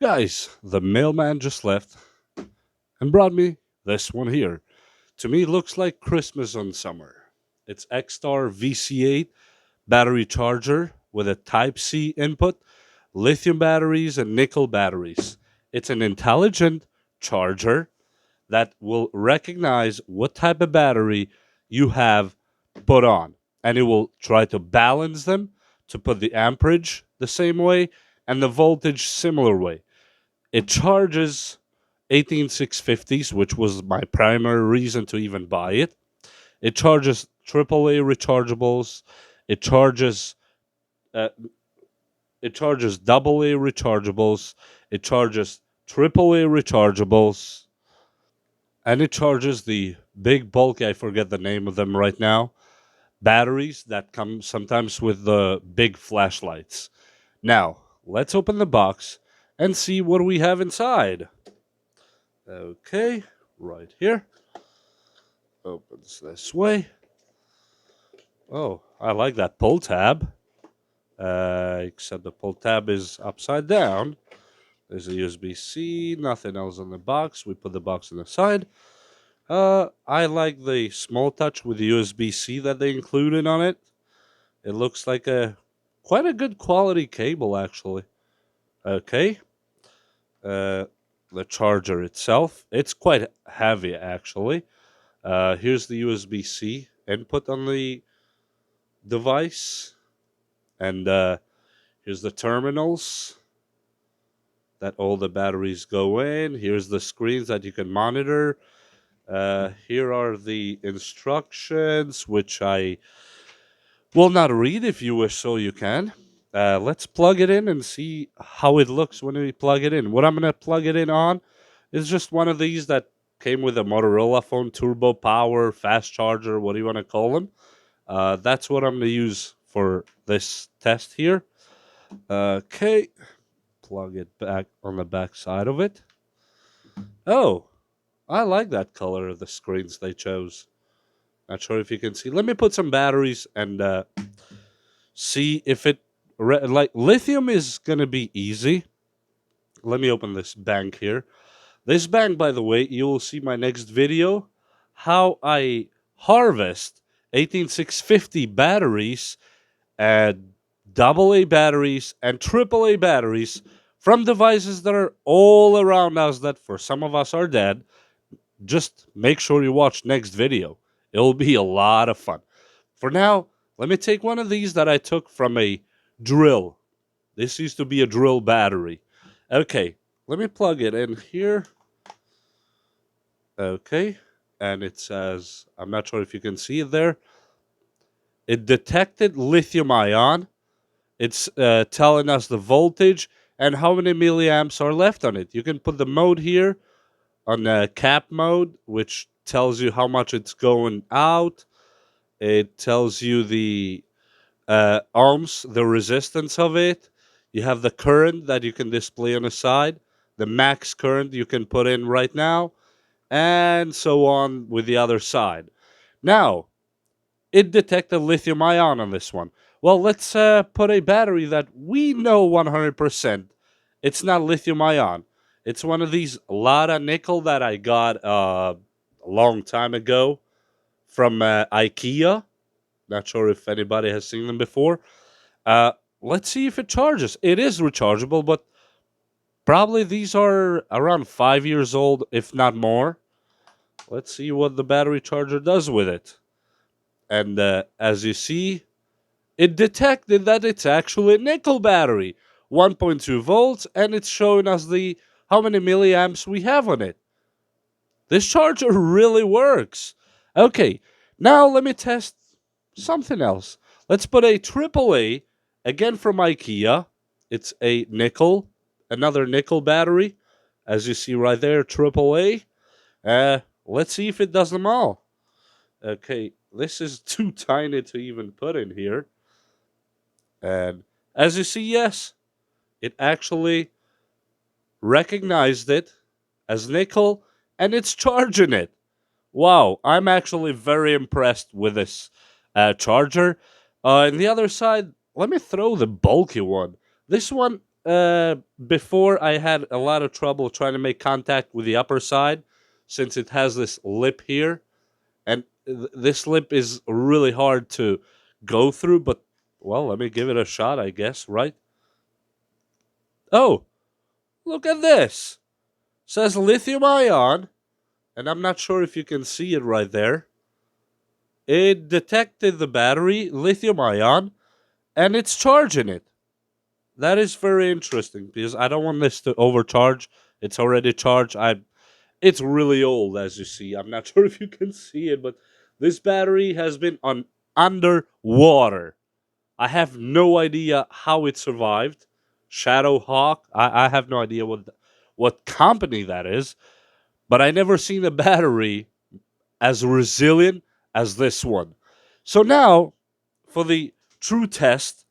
Guys, the mailman just left and brought me this one here. To me, it looks like Christmas on summer. It's XTAR VC8 battery charger with a Type C input, lithium batteries, and nickel batteries. It's an intelligent charger that will recognize what type of battery you have put on, and it will try to balance them to put the amperage the same way and the voltage similar way. It charges 18650s, which was my primary reason to even buy it. It charges AAA rechargeables. It charges uh, it charges AA rechargeables. It charges AAA rechargeables, and it charges the big bulky. I forget the name of them right now. Batteries that come sometimes with the big flashlights. Now let's open the box and see what we have inside. Okay, right here. Opens this way. Oh, I like that pull tab. Except the pull tab is upside down. There's a USB-C, nothing else on the box. We put the box on the side. I like the small touch with the USB-C that they included on it. It looks like a quite a good quality cable, actually. Okay. Uh, the charger itself, it's quite heavy, actually. Here's the USB-C input on the device. And here's the terminals that all the batteries go in. Here's the screens that you can monitor. Here are the instructions, which I will not read. If you wish, so you can. Let's plug it in and see how it looks when we plug it in. What I'm going to plug it in on is just one of these that came with a Motorola phone, turbo power, fast charger, what do you want to call them. That's what I'm going to use for this test here. Okay, plug it back on the back side of it. Oh, I like that color of the screens they chose. Not sure if you can see. Let me put some batteries and see if it like lithium is gonna be easy. Let me open this bank here. This bank, by the way, you will see my next video how I harvest 18650 batteries and AA batteries and AAA batteries from devices that are all around us that for some of us are dead. Just make sure you watch next video. It'll be a lot of fun. For now, let me take one of these that I took from a drill. This used to be a drill battery. Okay, let me plug it in here. Okay, and it says, I'm not sure if you can see it there. It detected lithium-ion. It's telling us the voltage and how many milliamps are left on it. You can put the mode here on the cap mode, which tells you how much it's going out. It tells you the ohms, the resistance of it. You have the current that you can display on the side, the max current you can put in right now, and so on with the other side. Now, it detected lithium ion on this one. Well, let's put a battery that we know 100% it's not lithium ion. It's one of these Lada nickel that I got a long time ago from IKEA. Not sure if anybody has seen them before. Uh, let's see if it charges. It is rechargeable, but probably these are around 5 years old, if not more. Let's see what the battery charger does with it. And as you see, it detected that it's actually a nickel battery, 1.2 volts, and it's showing us the how many milliamps we have on it. This charger really works. Okay, now let me test something else. Let's put a AAA, again from IKEA. It's a nickel, another nickel battery. As you see right there, AAA. Let's see if it does them all. Okay, this is too tiny to even put in here. And as you see, yes, it actually recognized it as nickel and it's charging it. Wow, I'm actually very impressed with this charger. And the other side, let me throw the bulky one. This one, before I had a lot of trouble trying to make contact with the upper side since it has this lip here, and this lip is really hard to go through. But well, let me give it a shot, I guess. Right? Oh, look at this! Says lithium-ion, and I'm not sure if you can see it right there. It detected the battery lithium-ion, and it's charging it. That is very interesting because I don't want this to overcharge. It's already charged. It's really old, as you see. I'm not sure if you can see it, but this battery has been on underwater. I have no idea how it survived. Shadow Hawk. I have no idea what company that is, but I never seen a battery as resilient as this one. So now, for the true test,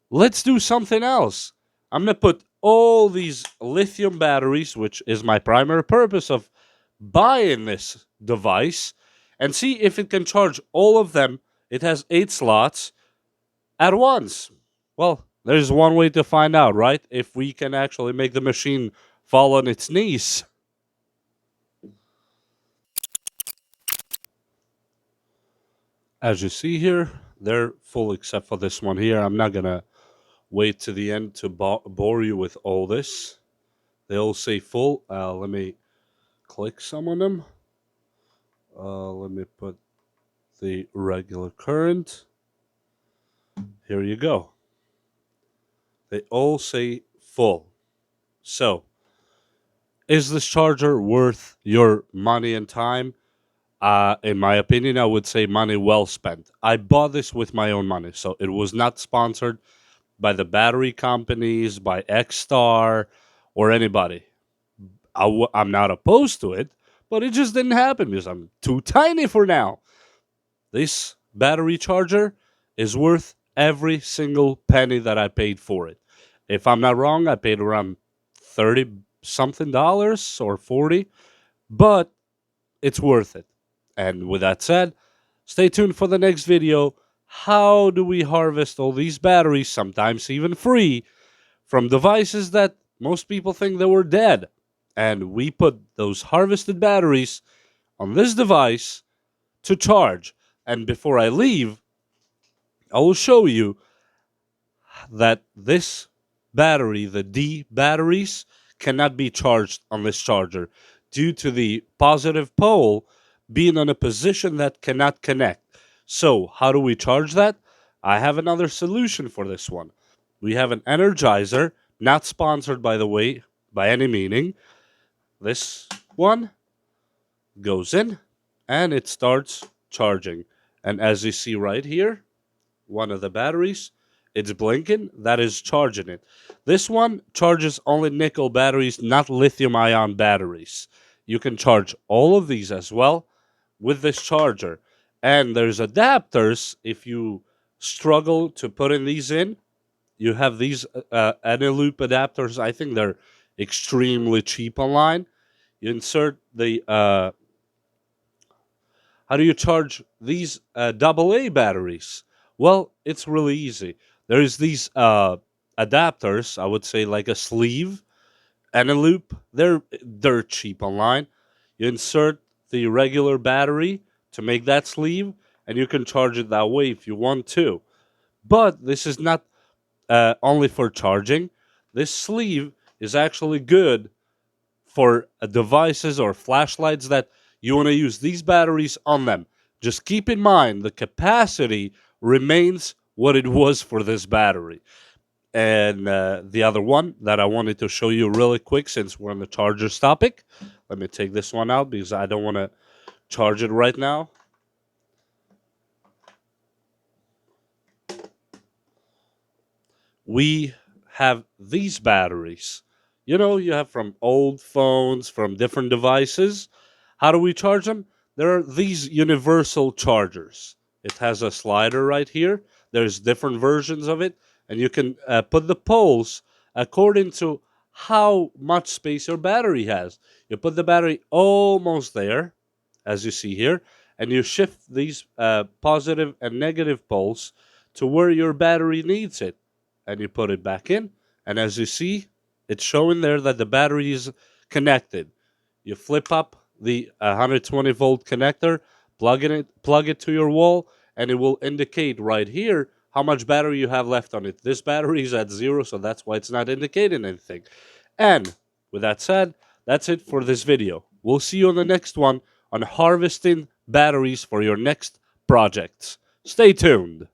let's do something else. I'm going to put all these lithium batteries, which is my primary purpose of buying this device, and see if it can charge all of them. It has 8 slots at once. Well, there's one way to find out, right? If we can actually make the machine fall on its knees. As you see here, they're full except for this one here. I'm not going to wait to the end to bore you with all this. They all say full. Let me click some of them. Let me put the regular current. Here you go. They all say full. So, is this charger worth your money and time? In my opinion, I would say money well spent. I bought this with my own money, so it was not sponsored by the battery companies, by XTAR, or anybody. I'm not opposed to it, but it just didn't happen because I'm too tiny for now. This battery charger is worth every single penny that I paid for it. If I'm not wrong, I paid around 30 something dollars or 40, but it's worth it. And with that said, stay tuned for the next video. How do we harvest all these batteries, sometimes even free, from devices that most people think they were dead? And we put those harvested batteries on this device to charge. And before I leave, I will show you that this battery, the D batteries, cannot be charged on this charger due to the positive pole being in a position that cannot connect. So, how do we charge that? I have another solution for this one. We have an energizer, not sponsored by the way, by any meaning. This one goes in and it starts charging. And as you see right here, one of the batteries, it's blinking. That is charging it. This one charges only nickel batteries, not lithium-ion batteries. You can charge all of these as well with this charger. And there's adapters. If you struggle to put in these in, you have these loop adapters. I think they're extremely cheap online. You insert the how do you charge these AA batteries? Well, it's really easy. There's these adapters, I would say like a sleeve and a loop. They're dirt cheap online. You insert the regular battery to make that sleeve, and you can charge it that way if you want to. But this is not only for charging. This sleeve is actually good for devices or flashlights that you want to use these batteries on them. Just keep in mind the capacity remains what it was for this battery. And the other one that I wanted to show you really quick, since we're on the chargers topic, let me take this one out because I don't want to charge it right now. We have these batteries. You know, you have from old phones, from different devices. How do we charge them? There are these universal chargers. It has a slider right here. There's different versions of it, and you can put the poles according to how much space your battery has. You put the battery almost there, as you see here, and you shift these positive and negative poles to where your battery needs it, and you put it back in, And as you see, it's showing there that the battery is connected. You flip up the 120 volt connector, plug it to your wall, and it will indicate right here how much battery you have left on it. This battery is at 0, so that's why it's not indicating anything. And with that said, that's it for this video. We'll see you on the next one on harvesting batteries for your next projects. Stay tuned.